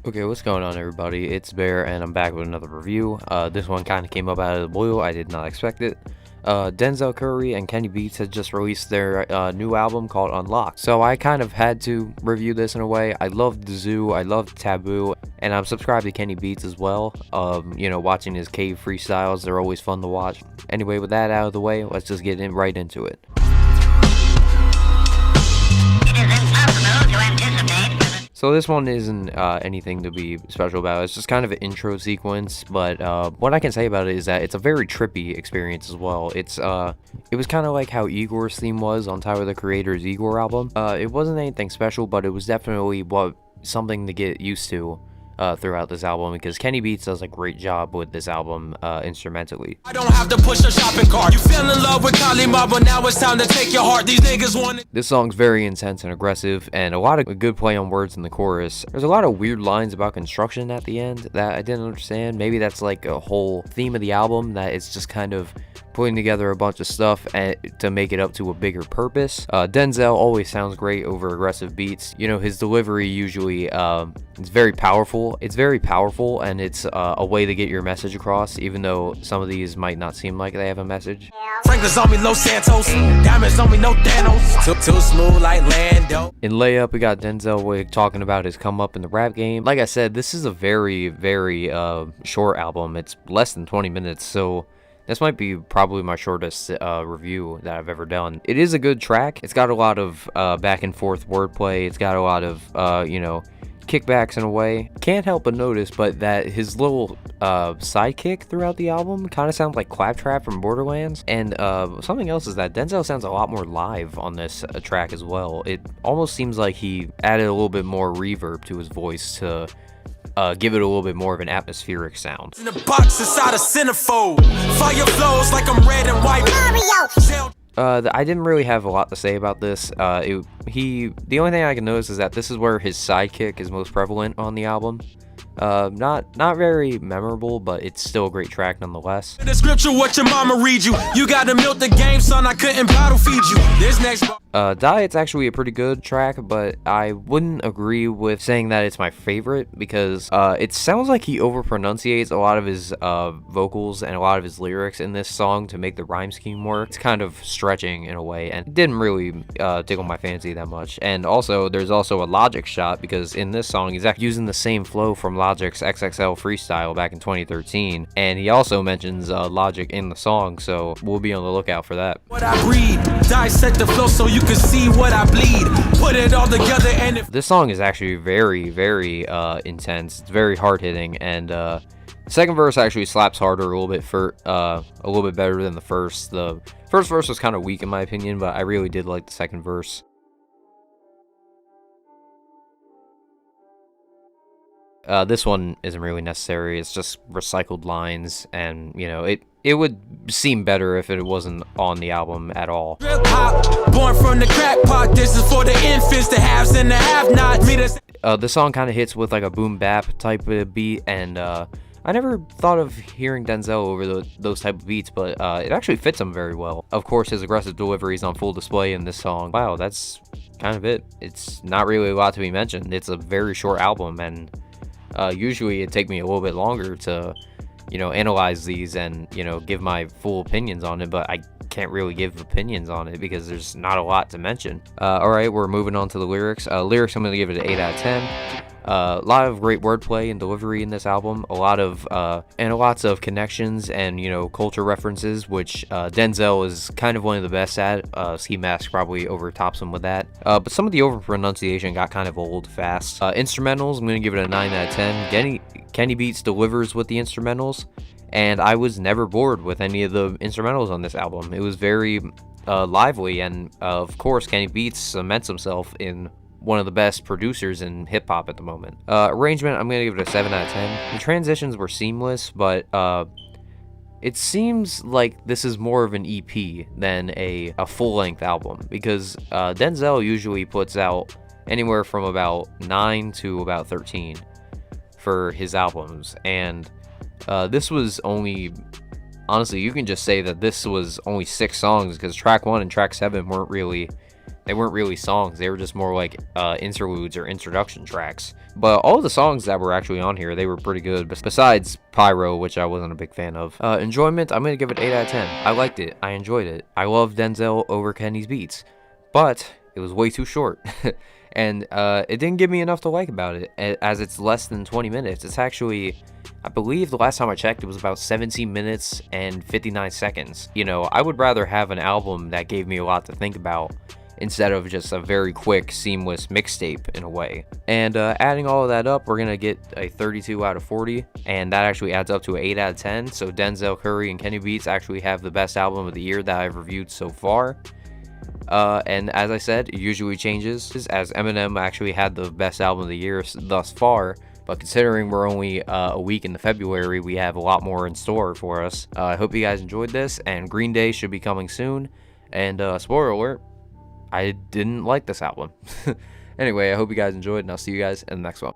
Okay, what's going on, everybody? It's Bear, and I'm back with another review. This one kind of came up out of the blue. I did not expect it. Denzel Curry and Kenny Beats had just released their new album called Unlocked. So I kind of had to review this in a way. I loved The Zoo, I loved Taboo, and I'm subscribed to Kenny Beats as well. Watching his cave freestyles, they're always fun to watch. Anyway, with that out of the way, let's just get right into it. So this one isn't anything to be special about. It's just kind of an intro sequence, but what I can say about it is that it's a very trippy experience as well. It was kind of like how Igor's theme was on Tyler the Creator's Igor album. It wasn't anything special, but it was definitely something to get used to throughout this album, because Kenny Beats does a great job with this album instrumentally. I don't have to push a shopping cart. You fell in love with Kalima, but now it's time to take your heart. These niggas want it. This song's very intense and aggressive, and a lot of good play on words in the chorus. There's a lot of weird lines about construction at the end that I didn't understand. Maybe that's like a whole theme of the album, that it's just kind of putting together a bunch of stuff to make it up to a bigger purpose. Denzel always sounds great over aggressive beats. You know, his delivery usually is very powerful. It's very powerful, and it's a way to get your message across, even though some of these might not seem like they have a message. Franklin's on me, low Santos. Diamonds on me, no Thanos. Too smooth like Lando. In Layup, we got Denzel talking about his come up in the rap game. Like I said, this is a very, very short album. It's less than 20 minutes, so this might be probably my shortest review that I've ever done. It is a good track. It's got a lot of back and forth wordplay. It's got a lot of, kickbacks in a way. Can't help but notice, but that his little sidekick throughout the album kind of sounds like Claptrap from Borderlands. And something else is that Denzel sounds a lot more live on this track as well. It almost seems like he added a little bit more reverb to his voice to give it a little bit more of an atmospheric sound. In the box inside a centerfold. Fire flows like I'm red and white. Mario. I didn't really have a lot to say about this. The only thing I can notice is that this is where his sidekick is most prevalent on the album. Not very memorable, but it's still a great track nonetheless. The scripture, what your mama read you. You gotta milk the game, son. I couldn't bottle feed you. This next Diet's actually a pretty good track, but I wouldn't agree with saying that it's my favorite, because it sounds like he overpronunciates a lot of his vocals and a lot of his lyrics in this song to make the rhyme scheme work. It's kind of stretching in a way, and it didn't really tickle my fancy that much. And also, there's also a Logic shot, because in this song, he's actually using the same flow from Logic's XXL freestyle back in 2013, and he also mentions Logic in the song, so we'll be on the lookout for that. What I breed, dissect the flow so you can see what I bleed. Put it all together, and this song is actually very, very intense. It's very hard hitting, and the second verse actually slaps harder a little bit better than the first. The first verse was kind of weak in my opinion, but I really did like the second verse. This one isn't really necessary. It's just recycled lines, and it would seem better if it wasn't on the album at all. Born from the crack pot, this is for the infants, the haves and the have-nots. The song kind of hits with like a boom bap type of beat, and I never thought of hearing Denzel over those type of beats, but it actually fits him very well. Of course, his aggressive delivery is on full display in this song. Wow, that's kind of it. It's not really a lot to be mentioned. It's a very short album, and usually it'd take me a little bit longer to analyze these and give my full opinions on it, but I can't really give opinions on it because there's not a lot to mention. Alright, we're moving on to the lyrics. Lyrics, I'm going to give it an 8 out of 10. A lot of great wordplay and delivery in this album, lots of connections and culture references, which Denzel is kind of one of the best at. Ski Mask probably overtops him with that, but some of the overpronunciation got kind of old fast. Instrumentals, I'm gonna give it a 9 out of 10. Kenny Beats delivers with the instrumentals, and I was never bored with any of the instrumentals on this album. It was very lively, and of course Kenny Beats cements himself in one of the best producers in hip-hop at the moment. Arrangement, I'm going to give it a 7 out of 10. The transitions were seamless, but it seems like this is more of an EP than a full-length album, because Denzel usually puts out anywhere from about 9 to about 13 for his albums, and this was only... Honestly, you can just say that this was only 6 songs, because track 1 and track 7 weren't really They weren't really songs, they were just more like interludes or introduction tracks. But all the songs that were actually on here, they were pretty good, besides Pyro, which I wasn't a big fan of. Enjoyment, I'm gonna give it 8 out of 10. I liked it, I enjoyed it. I love Denzel over Kenny's beats, but it was way too short. And it didn't give me enough to like about it, as it's less than 20 minutes. It's actually, I believe the last time I checked, it was about 17 minutes and 59 seconds. You know, I would rather have an album that gave me a lot to think about instead of just a very quick, seamless mixtape in a way. And adding all of that up, we're going to get a 32 out of 40, and that actually adds up to an 8 out of 10. So Denzel Curry and Kenny Beats actually have the best album of the year that I've reviewed so far. And as I said, it usually changes, as Eminem actually had the best album of the year thus far, but considering we're only a week into February, we have a lot more in store for us. I hope you guys enjoyed this, and Green Day should be coming soon, and spoiler alert, I didn't like this album. Anyway, I hope you guys enjoyed, and I'll see you guys in the next one.